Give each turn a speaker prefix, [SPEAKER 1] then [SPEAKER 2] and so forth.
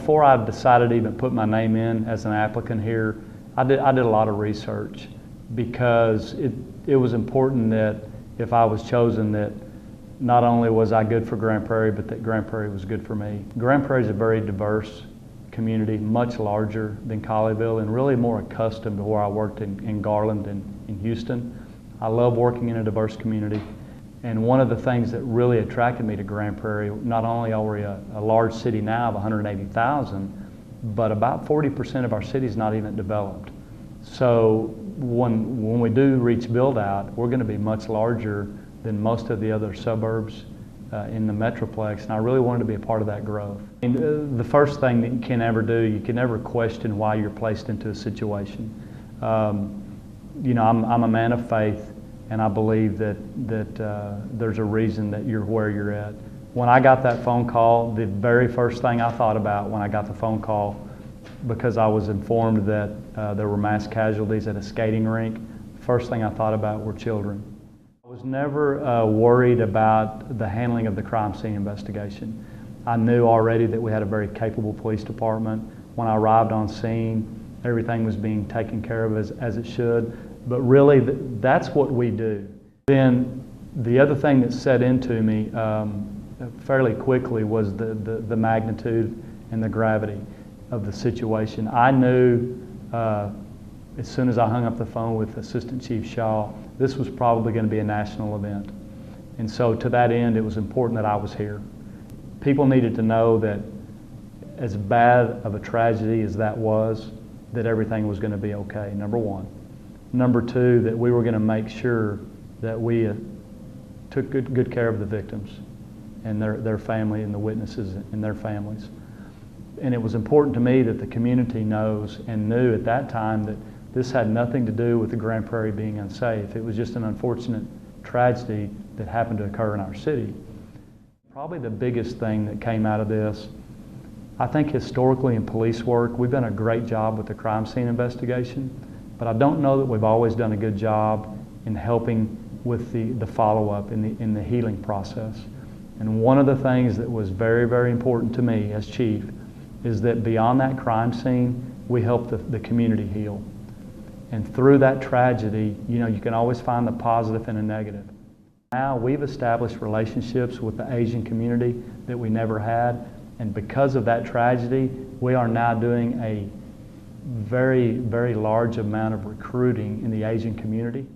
[SPEAKER 1] before I decided to even put my name in as an applicant here, I did a lot of research because it was important that if I was chosen that not only was I good for Grand Prairie, but that Grand Prairie was good for me. Grand Prairie is a very diverse community, much larger than Colleyville and really more accustomed to where I worked in Garland and in Houston. I love working in a diverse community. And one of the things that really attracted me to Grand Prairie, not only are we a large city now of 180,000, but about 40% of our city is not even developed. So when we do reach build out, we're going to be much larger than most of the other suburbs in the Metroplex, and I really wanted to be a part of that growth. And the first thing that you can ever do, you can never question why you're placed into a situation. You know, I'm a man of faith, and I believe that there's a reason that you're where you're at. When I got that phone call, the very first thing I thought about when I got the phone call, because I was informed that there were mass casualties at a skating rink, the first thing I thought about were children. I was never worried about the handling of the crime scene investigation. I knew already that we had a very capable police department. When I arrived on scene, everything was being taken care of as it should. But really, that's what we do. Then the other thing that set into me fairly quickly was the magnitude and the gravity of the situation. I knew as soon as I hung up the phone with Assistant Chief Shaw, this was probably going to be a national event. And so to that end, it was important that I was here. People needed to know that as bad of a tragedy as that was, that everything was going to be okay, number one. Number two, that we were going to make sure that we took good care of the victims and their family and the witnesses and their families. And it was important to me that the community knows and knew at that time that this had nothing to do with the Grand Prairie being unsafe. It was just an unfortunate tragedy that happened to occur in our city. Probably the biggest thing that came out of this, I think historically in police work, we've done a great job with the crime scene investigation, but I don't know that we've always done a good job in helping with the follow-up in the healing process. And one of the things that was very, very important to me as chief is that beyond that crime scene, we help the community heal. And through that tragedy, you know, you can always find the positive and the negative. Now we've established relationships with the Asian community that we never had, and because of that tragedy, we are now doing a very, very large amount of recruiting in the Asian community.